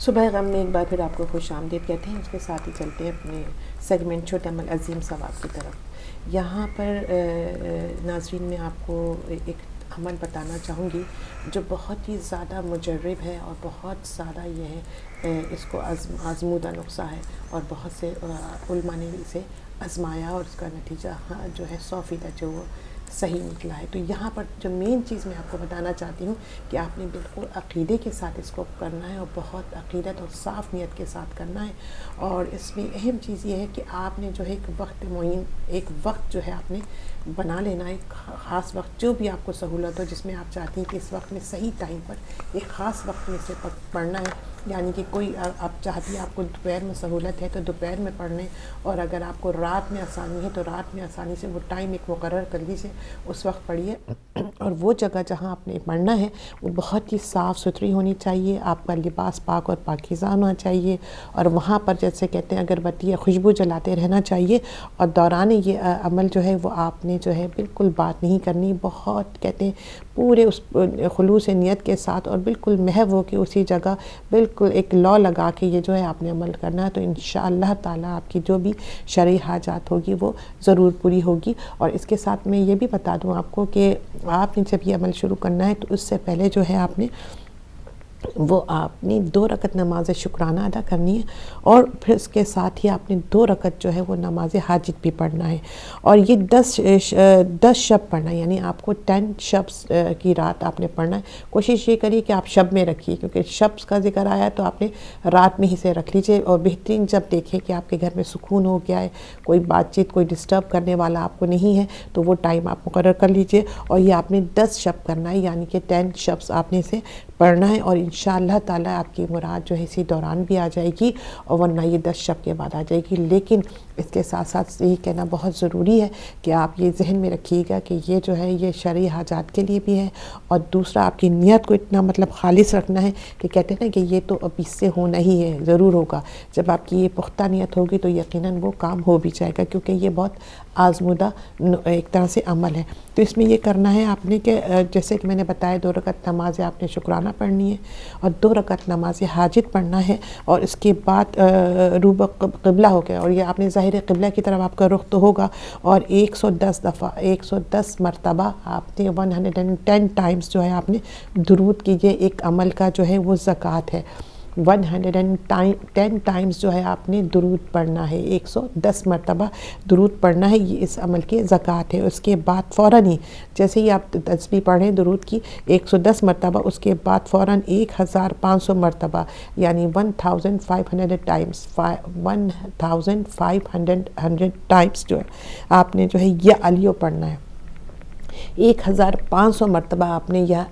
صبح غم میں ایک بار پھر آپ کو خوش آمدید کہتے ہیں. اس کے ساتھ ہی چلتے ہیں اپنے سیگمنٹ چھوٹے عمل عظیم ثواب کی طرف. یہاں پر ناظرین میں آپ کو ایک عمل بتانا چاہوں گی جو بہت ہی زیادہ مجرب ہے اور بہت زیادہ یہ ہے اس کو آزمودہ نسخہ ہے اور بہت سے علماء نے اسے آزمایا اور اس کا نتیجہ جو ہے 100% جو وہ صحیح نکلا ہے. تو یہاں پر جو مین چیز میں آپ کو بتانا چاہتی ہوں کہ آپ نے بالکل عقیدے کے ساتھ اس کو کرنا ہے اور بہت عقیدت اور صاف نیت کے ساتھ کرنا ہے. اور اس میں اہم چیز یہ ہے کہ آپ نے جو ہے ایک وقت معین ایک وقت جو ہے آپ نے بنا لینا ہے, ایک خاص وقت جو بھی آپ کو سہولت ہو, جس میں آپ چاہتی ہیں کہ اس وقت میں صحیح ٹائم پر ایک خاص وقت میں سے پڑھنا ہے. یعنی کہ کوئی آپ چاہتی ہیں آپ کو دوپہر میں سہولت ہے تو دوپہر میں پڑھ لیں, اور اگر آپ کو رات میں آسانی ہے تو رات میں آسانی سے وہ ٹائم ایک مقرر کر لیجیے, اس وقت پڑھیے. اور وہ جگہ جہاں آپ نے پڑھنا ہے وہ بہت ہی صاف ستھری ہونی چاہیے, آپ کا لباس پاک اور پاکیزہ ہونا چاہیے, اور وہاں پر جیسے کہتے ہیں اگربتی یا خوشبو جلاتے رہنا چاہیے. اور دوران یہ عمل جو ہے وہ آپ نے جو ہے بالکل بات نہیں کرنی, بہت کہتے ہیں پورے اس خلوص نیت کے ساتھ اور بالکل محو ہو کے اسی جگہ بالکل ایک لو لگا کے یہ جو ہے آپ نے عمل کرنا ہے. تو انشاءاللہ تعالیٰ آپ کی جو بھی شرعی حاجات ہوگی وہ ضرور پوری ہوگی. اور اس کے ساتھ میں یہ بھی بتا دوں آپ کو کہ آپ نے جب یہ عمل شروع کرنا ہے تو اس سے پہلے جو ہے آپ نے 2 رکعت نماز شکرانہ ادا کرنی ہے, اور پھر اس کے ساتھ ہی آپ نے 2 رکعت جو ہے وہ نماز حاجت بھی پڑھنا ہے. اور یہ 10 شب پڑھنا ہے, یعنی آپ کو 10 شب کی رات آپ نے پڑھنا ہے. کوشش یہ کریے کہ آپ شب میں رکھیے, کیونکہ شب کا ذکر آیا تو آپ نے رات میں ہی سے رکھ لیجیے. اور بہترین جب دیکھیں کہ آپ کے گھر میں سکون ہو گیا ہے, کوئی بات چیت کوئی ڈسٹرب کرنے والا آپ کو نہیں ہے, تو وہ ٹائم آپ مقرر کر لیجیے. اور یہ آپ نے 10 شب کرنا ہے, یعنی کہ 10 شب آپ نے سے پڑھنا ہے. اور انشاءاللہ تعالیٰ آپ کی مراد جو ہے اسی دوران بھی آ جائے گی, اور ورنہ یہ 10 شب کے بعد آ جائے گی. لیکن اس کے ساتھ ساتھ یہی کہنا بہت ضروری ہے کہ آپ یہ ذہن میں رکھیے گا کہ یہ جو ہے یہ شرعی حاجات کے لیے بھی ہے, اور دوسرا آپ کی نیت کو اتنا خالص رکھنا ہے کہ کہتے ہیں کہ یہ تو اب اس سے ہونا ہی ہے, ضرور ہوگا. جب آپ کی یہ پختہ نیت ہوگی تو یقیناً وہ کام ہو بھی جائے گا, کیونکہ یہ بہت آزمودہ ایک طرح سے عمل ہے. تو اس میں یہ کرنا ہے آپ نے کہ جیسے کہ میں نے بتایا 2 رکعت نماز آپ نے شکرانہ پڑھنی ہے, اور 2 رکعت نماز حاجت پڑھنا ہے. اور اس کے بعد روبہ قبلہ ہو گیا, اور یہ آپ نے ظاہر قبلہ کی طرف آپ کا رخ تو ہوگا, اور 110 دفعہ 110 مرتبہ آپ نے 110 ٹائمز جو ہے آپ نے درود کیجئے. ایک عمل کا جو ہے وہ زکوٰۃ ہے, 110 ٹائمز جو ہے آپ نے درود پڑھنا ہے, 110 مرتبہ درود پڑھنا ہے. یہ اس عمل کی زکوٰۃ ہے. اس کے بعد فوراً ہی جیسے ہی آپ تسبیح پڑھیں درود کی 110 مرتبہ, اس کے بعد فوراً 1500 مرتبہ یعنی 1500 ٹائمز 1500 ٹائمز جو ہے آپ نے جو ہے یا علیو پڑھنا ہے. 1500 مرتبہ آپ نے یا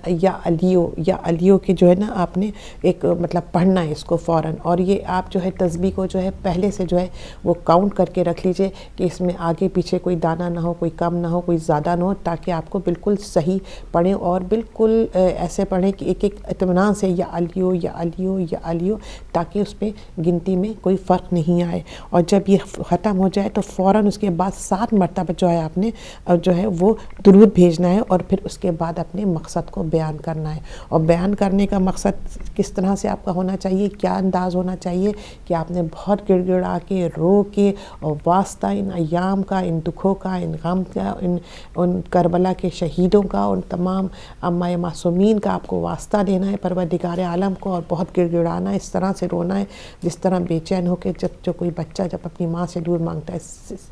علیو کے جو ہے نا آپ نے ایک پڑھنا ہے اس کو فوراً. اور یہ آپ جو ہے تسبیح کو جو ہے پہلے سے جو ہے وہ کاؤنٹ کر کے رکھ لیجئے کہ اس میں آگے پیچھے کوئی دانہ نہ ہو, کوئی کم نہ ہو, کوئی زیادہ نہ ہو, تاکہ آپ کو بالکل صحیح پڑھیں, اور بالکل ایسے پڑھیں کہ ایک اطمینان سے یا علیو, تاکہ اس پہ گنتی میں کوئی فرق نہیں آئے. اور جب یہ ختم ہو جائے تو فوراً اس کے بعد 7 مرتبہ جو ہے آپ نے جو ہے وہ درود بھیجنا ہے, اور پھر اس کے بعد اپنے مقصد کو بیان کرنا ہے. اور بیان کرنے کا مقصد کس طرح سے آپ کا ہونا چاہیے, کیا انداز ہونا چاہیے کہ آپ نے بہت گڑ گڑا کے رو کے اور واسطہ ان ایام کا, ان دکھوں کا, ان غم کا, ان کربلا کے شہیدوں کا, ان تمام امائے معصومین کا آپ کو واسطہ دینا ہے پروردگار عالم کو, اور بہت گڑ گڑانا ہے, اس طرح سے رونا ہے جس طرح بے چین ہو کے جو کوئی بچہ جب اپنی ماں سے دور مانگتا ہے,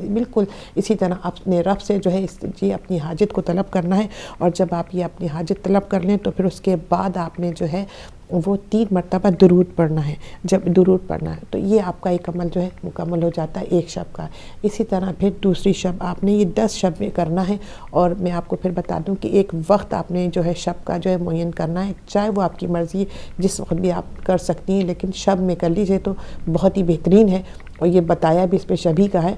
بالکل اسی طرح اپنے رب سے جو ہے اپنی حاجت کو طلب کرنا ہے. اور جب آپ یہ اپنی حاجت طلب کر لیں تو پھر اس کے بعد آپ نے جو ہے وہ 3 مرتبہ درود پڑھنا ہے. جب درود پڑھنا ہے تو یہ آپ کا ایک عمل جو ہے مکمل ہو جاتا ہے ایک شب کا. اسی طرح پھر دوسری شب آپ نے یہ 10 شب میں کرنا ہے. اور میں آپ کو پھر بتا دوں کہ ایک وقت آپ نے جو ہے شب کا جو ہے معین کرنا ہے, چاہے وہ آپ کی مرضی جس وقت بھی آپ کر سکتی ہیں, لیکن شب میں کر لیجیے تو بہت ہی بہترین ہے. اور یہ بتایا بھی اس پہ شبی کا ہے.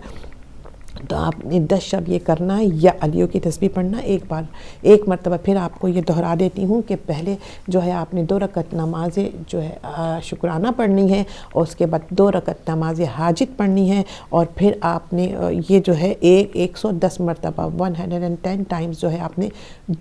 تو آپ نے 10 شب یہ کرنا ہے, یا علیو کی تسبیح پڑھنا ایک مرتبہ. پھر آپ کو یہ دہرا دیتی ہوں کہ پہلے جو ہے آپ نے 2 رکعت نماز جو ہے شکرانہ پڑھنی ہے, اور اس کے بعد 2 رکعت نماز حاجت پڑھنی ہے, اور پھر آپ نے یہ جو ہے 110 مرتبہ 110 ٹائمز جو ہے آپ نے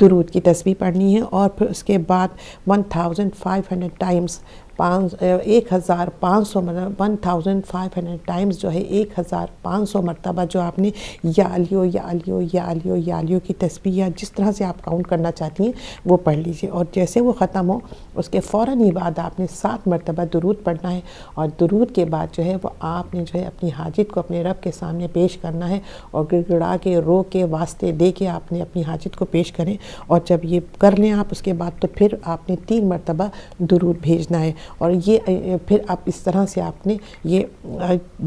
درود کی تسبیح پڑھنی ہے. اور پھر اس کے بعد 1500 ٹائمز 1500 مطلب 1500 ٹائمز جو ہے 1500 مرتبہ جو آپ نے یا علیو یا علیو یا علیو یا علیو کی تسبیح یا جس طرح سے آپ کاؤنٹ کرنا چاہتی ہیں وہ پڑھ لیجئے، اور جیسے وہ ختم ہو اس کے فوراً ہی بعد آپ نے 7 مرتبہ درود پڑھنا ہے، اور درود کے بعد جو ہے وہ آپ نے جو ہے اپنی حاجت کو اپنے رب کے سامنے پیش کرنا ہے، اور گڑ گڑا کے رو کے واسطے دے کے آپ نے اپنی حاجت کو پیش کریں، اور جب یہ کر لیں آپ اس کے بعد تو پھر آپ نے 3 مرتبہ درود بھیجنا ہے، اور یہ پھر آپ اس طرح سے آپ نے یہ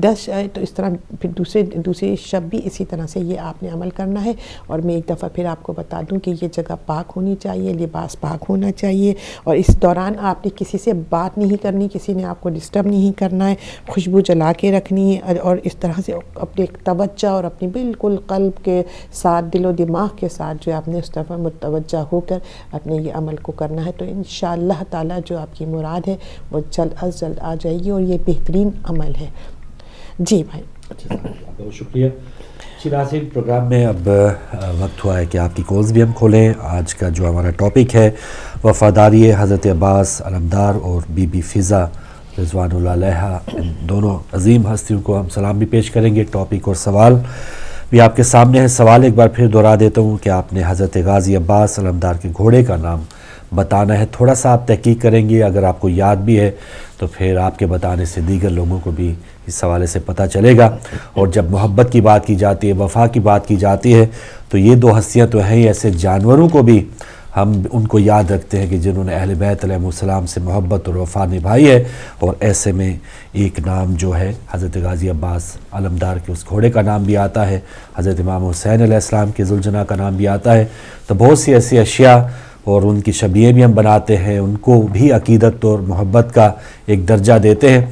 10 تو اس طرح پھر دوسری شب بھی اسی طرح سے یہ آپ نے عمل کرنا ہے۔ اور میں ایک دفعہ پھر آپ کو بتا دوں کہ یہ جگہ پاک ہونی چاہیے، لباس پاک ہونا چاہیے، اور اس دوران آپ نے کسی سے بات نہیں کرنی، کسی نے آپ کو ڈسٹرب نہیں کرنا ہے، خوشبو جلا کے رکھنی ہے، اور اس طرح سے اپنے توجہ اور اپنی بالکل قلب کے ساتھ دل و دماغ کے ساتھ جو آپ نے اس طرح متوجہ ہو کر اپنے یہ عمل کو کرنا ہے، تو انشاءاللہ تعالی جو آپ کی مراد ہے وہ جلد از جلد آ جائے گی، اور یہ بہترین عمل ہے۔ جی بھائی، اچھا، بہت شکریہ۔ ناظرین، پروگرام میں اب وقت ہوا ہے کہ آپ کی کالز بھی ہم کھولیں۔ آج کا جو ہمارا ٹاپک ہے وفاداری حضرت عباس علمدار اور بی بی فضا رضوان اللہ علیہا، ان دونوں عظیم ہستیوں کو ہم سلام بھی پیش کریں گے۔ ٹاپک اور سوال بھی آپ کے سامنے ہے۔ سوال ایک بار پھر دہرا دیتا ہوں کہ آپ نے حضرت غازی عباس علمدار کے گھوڑے کا نام بتانا ہے، تھوڑا سا آپ تحقیق کریں گے، اگر آپ کو یاد بھی ہے تو پھر آپ کے بتانے سے دیگر لوگوں کو بھی اس حوالے سے پتہ چلے گا۔ اور جب محبت کی بات کی جاتی ہے، وفا کی بات کی جاتی ہے، تو یہ دو ہستیاں تو ہیں، ایسے جانوروں کو بھی ہم ان کو یاد رکھتے ہیں کہ جنہوں نے اہل بیت علیہ السلام سے محبت اور وفا نبھائی ہے، اور ایسے میں ایک نام جو ہے حضرت غازی عباس علمدار کے اس گھوڑے کا نام بھی آتا ہے، حضرت امام حسین علیہ السلام کے ذوالجناح کا نام بھی آتا ہے۔ تو بہت سی ایسی اشیاء اور ان کی شبیہیں بھی ہم بناتے ہیں، ان کو بھی عقیدت اور محبت کا ایک درجہ دیتے ہیں۔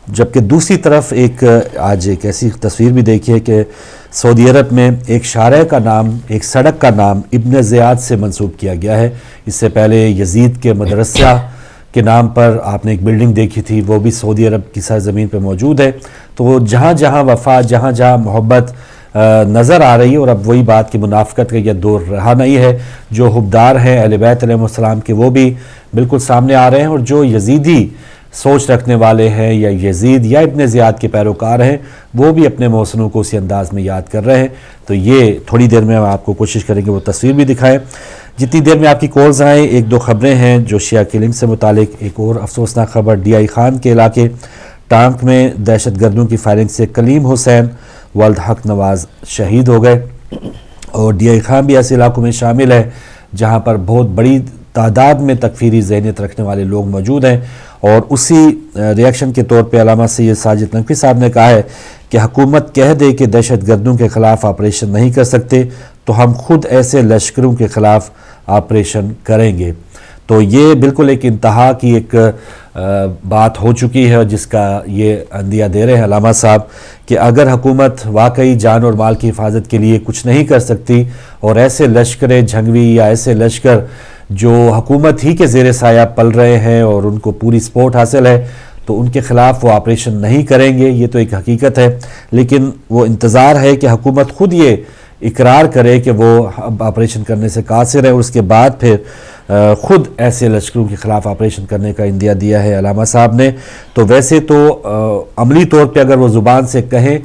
جبکہ دوسری طرف آج ایک ایسی تصویر بھی دیکھی ہے کہ سعودی عرب میں ایک شارع کا نام، ایک سڑک کا نام ابن زیاد سے منسوب کیا گیا ہے۔ اس سے پہلے یزید کے مدرسہ کے نام پر آپ نے ایک بلڈنگ دیکھی تھی، وہ بھی سعودی عرب کی سرزمین پہ موجود ہے۔ تو جہاں جہاں وفا، جہاں جہاں محبت نظر آ رہی ہے، اور اب وہی بات کی منافقت کا یہ دور رہا نہیں ہے، جو حبدار ہیں اہل بیت علیہ السلام کے وہ بھی بالکل سامنے آ رہے ہیں، اور جو یزیدی سوچ رکھنے والے ہیں یا یزید یا ابن زیاد کے پیروکار ہیں وہ بھی اپنے محسنوں کو اسی انداز میں یاد کر رہے ہیں۔ تو یہ تھوڑی دیر میں ہم آپ کو کوشش کریں گے وہ تصویر بھی دکھائیں۔ جتنی دیر میں آپ کی کالز آئیں، ایک دو خبریں ہیں جو شیعہ کلنگ سے متعلق۔ ایک اور افسوسناک خبر، ڈی آئی خان کے علاقے ٹانک میں دہشت گردوں کی فائرنگ سے کلیم حسین ولد حق نواز شہید ہو گئے، اور ڈی آئی خان بھی ایسے علاقوں میں شامل ہے جہاں پر بہت بڑی تعداد میں تکفیری ذہنیت رکھنے والے لوگ موجود ہیں۔ اور اسی ریاکشن کے طور پہ علامہ سید ساجد نقوی صاحب نے کہا ہے کہ حکومت کہہ دے کہ دہشت گردوں کے خلاف آپریشن نہیں کر سکتے تو ہم خود ایسے لشکروں کے خلاف آپریشن کریں گے۔ تو یہ بالکل ایک انتہا کی ایک بات ہو چکی ہے، جس کا یہ عندیہ دے رہے ہیں علامہ صاحب کہ اگر حکومت واقعی جان اور مال کی حفاظت کے لیے کچھ نہیں کر سکتی، اور ایسے لشکر جھنگوی یا ایسے لشکر جو حکومت ہی کے زیر سایہ پل رہے ہیں اور ان کو پوری سپورٹ حاصل ہے، تو ان کے خلاف وہ آپریشن نہیں کریں گے، یہ تو ایک حقیقت ہے۔ لیکن وہ انتظار ہے کہ حکومت خود یہ اقرار کرے کہ وہ آپریشن کرنے سے قاصر ہے، اور اس کے بعد پھر خود ایسے لشکروں کے خلاف آپریشن کرنے کا عندیہ دیا ہے علامہ صاحب نے۔ تو ویسے تو عملی طور پہ اگر وہ زبان سے کہیں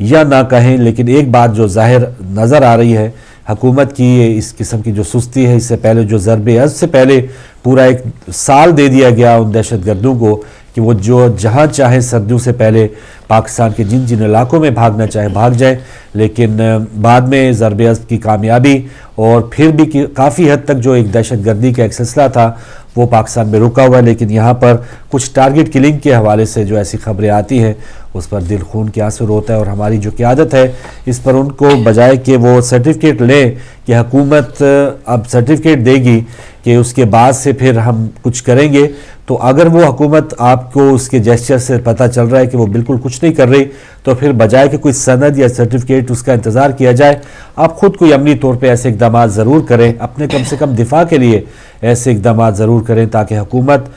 یا نہ کہیں، لیکن ایک بات جو ظاہر نظر آ رہی ہے، حکومت کی اس قسم کی جو سستی ہے، اس سے پہلے جو ضرب عض سے پہلے پورا 1 سال دے دیا گیا ان دہشت گردوں کو کہ وہ جو جہاں چاہیں سردیوں سے پہلے پاکستان کے جن جن علاقوں میں بھاگنا چاہیں بھاگ جائیں، لیکن بعد میں ضرب عض کی کامیابی اور پھر بھی کافی حد تک جو ایک دہشت گردی کا ایک سلسلہ تھا وہ پاکستان میں رکا ہوا ہے۔ لیکن یہاں پر کچھ ٹارگٹ کلنگ کے حوالے سے جو ایسی خبریں آتی ہیں اس پر دل خون کے آنسو ہوتا ہے، اور ہماری جو قیادت ہے اس پر ان کو بجائے کہ وہ سرٹیفکیٹ لیں کہ حکومت اب سرٹیفکیٹ دے گی کہ اس کے بعد سے پھر ہم کچھ کریں گے، تو اگر وہ حکومت آپ کو اس کے جیسچر سے پتہ چل رہا ہے کہ وہ بالکل کچھ نہیں کر رہی، تو پھر بجائے کہ کوئی سند یا سرٹیفکیٹ اس کا انتظار کیا جائے، آپ خود کوئی عملی طور پہ ایسے اقدامات ضرور کریں، اپنے کم سے کم دفاع کے لیے ایسے اقدامات ضرور کریں، تاکہ حکومت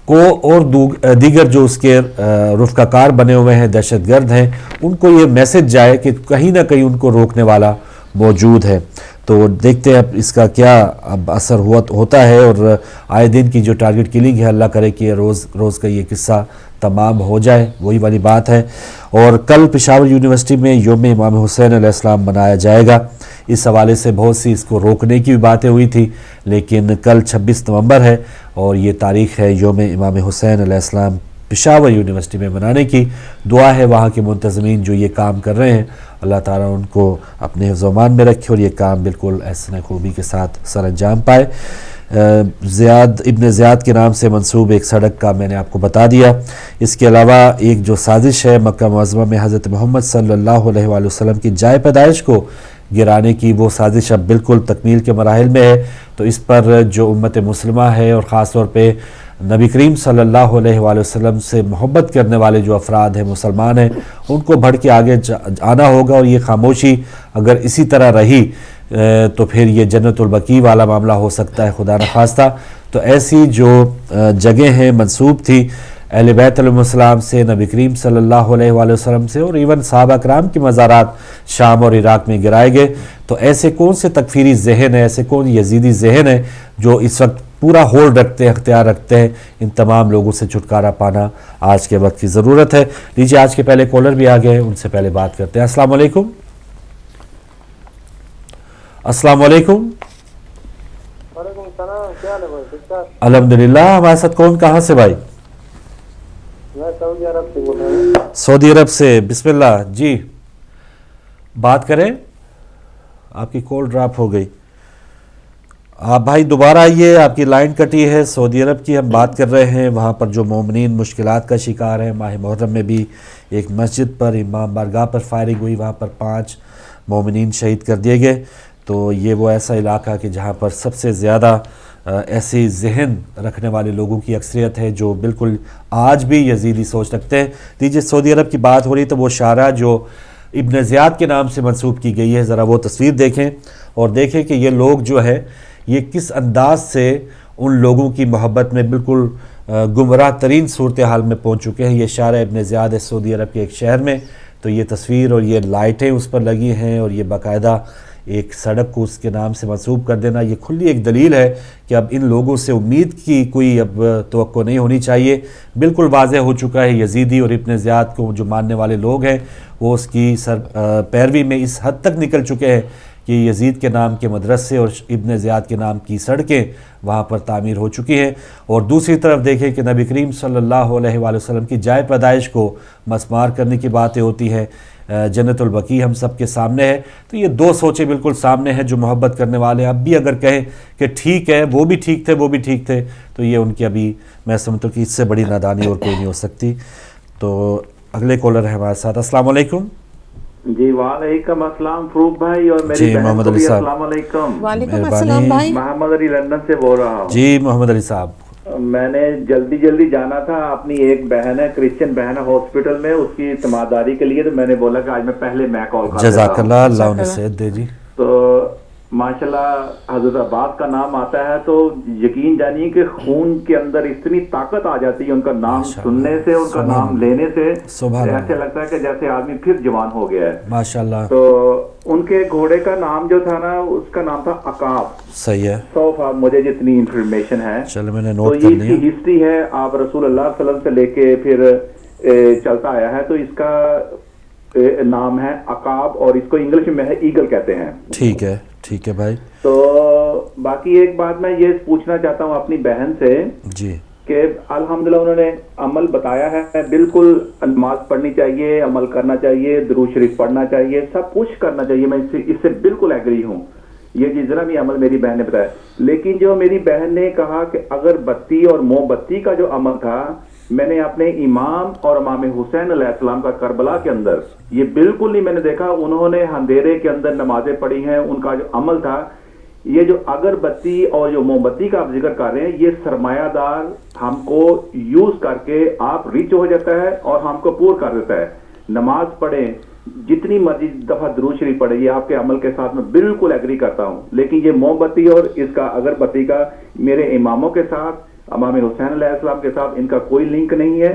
کو اور دیگر جو اس کے رفقا کار بنے ہوئے ہیں دہشت گرد ہیں ان کو یہ میسج جائے کہ کہیں نہ کہیں ان کو روکنے والا موجود ہے۔ تو دیکھتے ہیں اب اس کا کیا اب اثر ہوتا ہے، اور آئے دن کی جو ٹارگٹ کلنگ ہے اللہ کرے کہ روز کا یہ قصہ تمام ہو جائے، وہی والی بات ہے۔ اور کل پشاور یونیورسٹی میں یوم امام حسین علیہ السلام منایا جائے گا، اس حوالے سے بہت سی اس کو روکنے کی بھی باتیں ہوئی تھی، لیکن کل 26 نومبر ہے اور یہ تاریخ ہے یوم امام حسین علیہ السلام پشاور یونیورسٹی میں منانے کی۔ دعا ہے وہاں کے منتظمین جو یہ کام کر رہے ہیں، اللہ تعالیٰ ان کو اپنے حفظ و امان میں رکھے اور یہ کام بالکل احسن خوبی کے ساتھ سر انجام پائے۔ ابن زیاد کے نام سے منسوب ایک سڑک کا میں نے آپ کو بتا دیا۔ اس کے علاوہ ایک جو سازش ہے مکہ معظمہ میں حضرت محمد صلی اللہ علیہ وآلہ وسلم کی جائے پیدائش کو گرانے کی، وہ سازش اب بالکل تکمیل کے مراحل میں ہے۔ تو اس پر جو امت مسلمہ ہے اور خاص طور پہ نبی کریم صلی اللہ علیہ وآلہ وسلم سے محبت کرنے والے جو افراد ہیں، مسلمان ہیں، ان کو بڑھ کے آگے آنا ہوگا، اور یہ خاموشی اگر اسی طرح رہی تو پھر یہ جنت البقیع والا معاملہ ہو سکتا ہے، خدا نخواستہ۔ تو ایسی جو جگہ ہیں منسوب تھی اہل بیت علیہ السلام سے، نبی کریم صلی اللہ علیہ وآلہ وسلم سے، اور ایون صحابہ کرام کی مزارات شام اور عراق میں گرائے گئے۔ تو ایسے کون سے تکفیری ذہن ہیں، ایسے کون یزیدی ذہن ہیں جو اس وقت پورا ہولڈ رکھتے ہیں، اختیار رکھتے ہیں؟ ان تمام لوگوں سے چھٹکارا پانا آج کے وقت کی ضرورت ہے۔ لیجیے آج کے پہلے کالر بھی آ گئے، ان سے پہلے بات کرتے ہیں۔ السلام علیکم۔ السلام علیکم۔ وعلیکم السلام، کیا حال ہے بھائی؟ ٹھیک ٹھاک؟ الحمدللہ۔ ہمارے ساتھ کون کہاں سے بھائی؟ میں سعودی عرب سے بول رہا ہوں۔ سعودی عرب سے، بسم اللہ جی بات کریں۔ آپ کی کال ڈراپ ہو گئی، آپ بھائی دوبارہ آئیے، آپ کی لائن کٹی ہے۔ سعودی عرب کی ہم بات کر رہے ہیں، وہاں پر جو مومنین مشکلات کا شکار ہیں۔ ماہ محرم میں بھی ایک مسجد پر امام بارگاہ پر فائرنگ ہوئی، وہاں پر 5 مومنین شہید کر دیے گئے۔ تو یہ وہ ایسا علاقہ کہ جہاں پر سب سے زیادہ ایسی ذہن رکھنے والے لوگوں کی اکثریت ہے جو بالکل آج بھی یزیدی سوچ رکھتے ہیں۔ دیجیے سعودی عرب کی بات ہو رہی تو وہ شارع جو ابن زیاد کے نام سے منسوب کی گئی ہے، ذرا وہ تصویر دیکھیں اور دیکھیں کہ یہ لوگ جو ہے یہ کس انداز سے ان لوگوں کی محبت میں بالکل گمراہ ترین صورتحال میں پہنچ چکے ہیں۔ یہ شارع ابن زیاد ہے سعودی عرب کے ایک شہر میں۔ تو یہ تصویر اور یہ لائٹیں اس پر لگی ہیں، اور یہ باقاعدہ ایک سڑک کو اس کے نام سے منسوب کر دینا، یہ کھلی ایک دلیل ہے کہ اب ان لوگوں سے امید کی کوئی اب توقع نہیں ہونی چاہیے۔ بالکل واضح ہو چکا ہے یزیدی اور ابن زیاد کو جو ماننے والے لوگ ہیں وہ اس کی پیروی میں اس حد تک نکل چکے ہیں کہ یزید کے نام کے مدرسے اور ابن زیاد کے نام کی سڑکیں وہاں پر تعمیر ہو چکی ہیں۔ اور دوسری طرف دیکھیں کہ نبی کریم صلی اللہ علیہ وآلہ وسلم کی جائے پیدائش کو مسمار کرنے کی باتیں ہوتی ہیں، جنت البقیع ہم سب کے سامنے ہے۔ تو یہ دو سوچیں بالکل سامنے ہیں، جو محبت کرنے والے اب بھی اگر کہیں کہ ٹھیک ہے وہ بھی ٹھیک تھے وہ بھی ٹھیک تھے، تو یہ ان کی ابھی میں سمجھتا ہوں کہ اس سے بڑی نادانی اور کوئی نہیں ہو سکتی۔ تو اگلے کالر ہے ہمارے ساتھ۔ السلام علیکم۔ جی وعلیکم السلام فروخ بھائی اور میری جی بہن محمد کو علی بھی صاحب۔ السلام علیکم۔ وعلیکم مہربانی۔ السلام بھائی۔ محمد علی لندن سے بول رہا ہوں۔ جی محمد علی صاحب، میں نے جلدی جانا تھا، اپنی ایک بہن ہے کرسچن بہن ہے ہاسپٹل میں، اس کی تیمارداری کے لیے، تو میں نے بولا کہ آج میں پہلے میں کال کر جزاک اللہ، اللہ انہیں صحت دے جی۔ تو ماشاءاللہ حضرت عباس کا نام آتا ہے تو یقین جانیے کہ خون کے اندر اتنی طاقت آ جاتی ہے ان کا نام سننے سے، ان کا نام لینے سے، ایسے لگتا ہے کہ جیسے آدمی پھر جوان ہو گیا ہے ماشاءاللہ۔ تو ان کے گھوڑے کا نام جو تھا نا، اس کا نام تھا عقاب۔ صحیح ہے، مجھے جتنی انفارمیشن ہے، چلو میں نے تو نوٹ یہ کر اس کی لیا۔ ہسٹری ہے، آپ رسول اللہ صلی اللہ علیہ وسلم سے لے کے پھر چلتا آیا ہے، تو اس کا نام ہے عقاب، اور اس کو انگلش میں ایگل کہتے ہیں۔ ٹھیک ہے، ٹھیک ہے بھائی۔ تو باقی ایک بات میں یہ پوچھنا چاہتا ہوں اپنی بہن سے جی کہ الحمدللہ انہوں نے عمل بتایا ہے، بالکل نماز پڑھنی چاہیے، عمل کرنا چاہیے، درود شریف پڑھنا چاہیے، سب کچھ کرنا چاہیے، میں اس سے بالکل ایگری ہوں، یہ جتنا بھی عمل میری بہن نے بتایا۔ لیکن جو میری بہن نے کہا کہ اگر بتی اور موم بتی کا جو عمل تھا، میں نے اپنے امام اور امام حسین علیہ السلام کا کربلا کے اندر یہ بالکل نہیں میں نے دیکھا، انہوں نے اندھیرے کے اندر نمازیں پڑھی ہیں، ان کا جو عمل تھا، یہ جو اگر بتی اور جو موم بتی کا آپ ذکر کر رہے ہیں، یہ سرمایہ دار ہم کو یوز کر کے آپ ریچ ہو جاتا ہے اور ہم کو پور کر دیتا ہے۔ نماز پڑھیں، جتنی مرضی دفعہ درود شریف پڑھیں، یہ آپ کے عمل کے ساتھ میں بالکل ایگری کرتا ہوں، لیکن یہ موم بتی اور اس کا اگر بتی کا میرے اماموں کے ساتھ، امام حسین علیہ السلام کے ساتھ ان کا کوئی لنک نہیں ہے،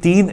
3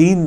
3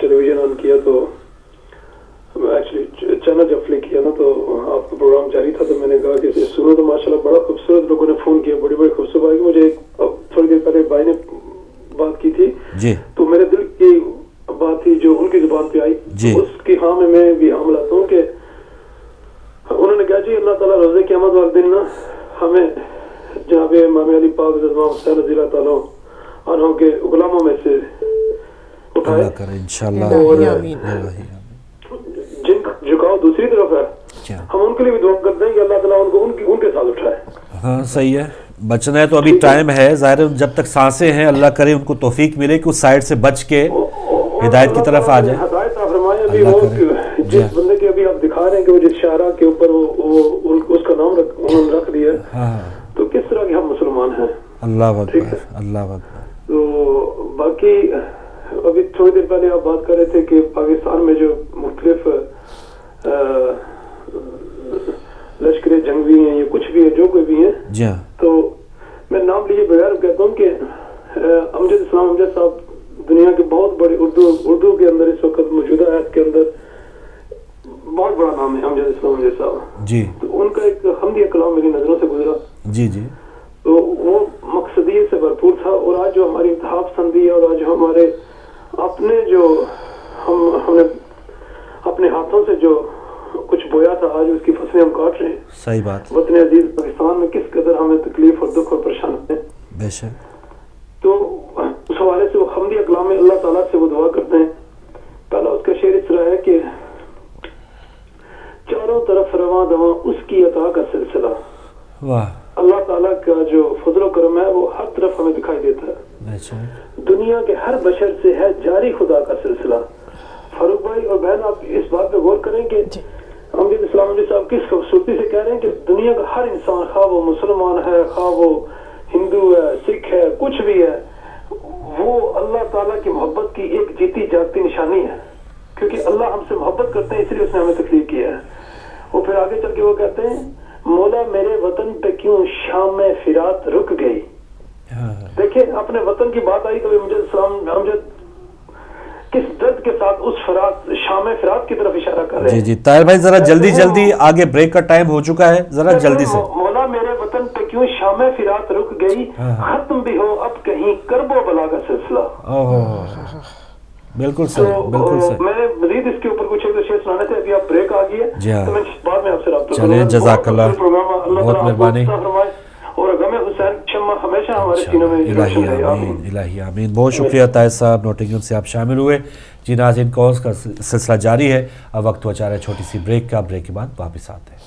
ٹیلی ویژن آن کیا تو ایکچولی چینل جب فلک کیا نا تو آپ کا پروگرام جاری تھا، تو میں نے کہا کہ سنو تو ماشاءاللہ بڑا خوبصورت لوگوں نے فون کیا، بڑی بڑی خوبصورت بات. مجھے تھوڑی دیر پہلے بھائی نے بات کی تھی جی تو میرے دل کی بات تھی جو ان کی زبان پہ آئی جی. اس کی ہاں میں بھی ہاں ملاتا ہوں کہ انہوں نے کہا جی اللہ تعالیٰ روزے قیامت والے دن نا ہمیں جناب امام علی پاک رضی اللہ حسین رضی اللہ تعالیٰ عنہ کے غلاموں میں سے اٹھائے، اللہ کرے انشاءاللہ. جن کا جھکاؤ دوسری طرف ہے ہم ان کے لیے بھی دعا کرتے ہیں کہ اللہ تعالیٰ ان کو ان کے ساتھ اٹھائے. ہاں صحیح ہے، بچنا ہے تو ابھی ٹائم ہے، ظاہر ہے جب تک سانسیں ہیں اللہ کرے ان کو توفیق ملے کہ اس سائڈ سے بچ کے ہدایت کی طرف آ جائے. ہدایت آپ فرمائیں. ابھی وہ جس بندے کے ابھی آپ دکھا رہے ہیں کہ وہ جس شاعرہ کے اوپر اس کا نام انہوں نے رکھ دیا تو کس طرح کے ہم مسلمان ہیں. اللہ اکبر اللہ اکبر. تو باقی ابھی تھوڑی دیر پہلے آپ بات کر رہے تھے کہ پاکستان میں جو مختلف لشکر جنگی ہیں یا کچھ بھی ہے جو کوئی بھی ہیں جی ہاں. تو میں نام لیے بغیر کہتا ہوں کہ امجد اسلام امجد صاحب دنیا کے بہت بڑے اردو کے اندر اس وقت موجودہ آیت کے اندر بہت بڑا نام ہے امجد اسلام امجد صاحب جی. تو ان کا ایک حمدیہ کلام میری نظروں سے گزرا جی جی. تو وہ مقصدیت سے بھرپور تھا. اور آج جو ہماری انتخاب سندھی ہے اور آج ہمارے اپنے جو ہم نے اپنے ہاتھوں سے جو کچھ بویا تھا آج اس کی فصلیں ہم کاٹ رہے ہیں. صحیح بات. وطن عزیز پاکستان میں کس قدر ہمیں تکلیف اور دکھ اور پریشانی ہے. بے شک. تو اس حوالے سے وہ حمدیہ کلام میں اللہ تعالیٰ سے وہ دعا کرتے ہیں. پہلا اس کا شعر اس طرح ہے کہ چاروں طرف رواں دواں اس کی عطا کا سلسلہ. واہ. اللہ تعالیٰ کا جو فضل و کرم ہے وہ ہر طرف ہمیں دکھائی دیتا ہے. دنیا کے ہر بشر سے ہے جاری خدا کا سلسلہ. فاروق بھائی اور بہن آپ اس بات پہ غور کریں کہ امجد اسلام امجد صاحب کس خوبصورتی سے کہہ رہے ہیں کہ دنیا کا ہر انسان خواہ وہ مسلمان ہے خواہ وہ ہندو ہے سکھ ہے کچھ بھی ہے وہ اللہ تعالیٰ کی محبت کی ایک جیتی جاگتی نشانی ہے. کیونکہ اللہ ہم سے محبت کرتے ہیں اس لیے اس نے ہمیں تکلیف کیا ہے. وہ پھر آگے چل کے وہ کہتے ہیں مولا میرے وطن پہ کیوں شام میں فرات رک گئی. دیکھیں اپنے وطن کی بات آئی تو امجد کس درد کے ساتھ اس شام فرات کی طرف اشارہ کر رہے ہیں. جی جی. طاہر بھائی ذرا جلدی جلدی آگے بریک کا ٹائم ہو چکا ہے، ذرا جلدی سے. مولا میرے وطن پہ کیوں شام فرات رک گئی ختم بھی ہو اب کہیں کرب و بلا کا سلسلہ. بالکل صحیح بالکل صحیح. میں نے مزید اس کے اوپر کچھ ایک شعر سنانے تھے، ابھی آپ بریک آ گئی ہے تو میں بعد میں آپ سے رابطہ چلیں. جزاک اللہ، بہت مہربانی. اور غم حسین شمع ہمیشہ ہمارے سینوں میں روشن رہے. آمین الہی آمین. بہت شکریہ طاہر صاحب، نوٹنگھم سے آپ شامل ہوئے. جی ناظرین، کالز کا سلسلہ جاری ہے. اب وقت ہوا چاہ رہا ہے چھوٹی سی بریک کا. بریک کے بعد واپس آتے ہیں.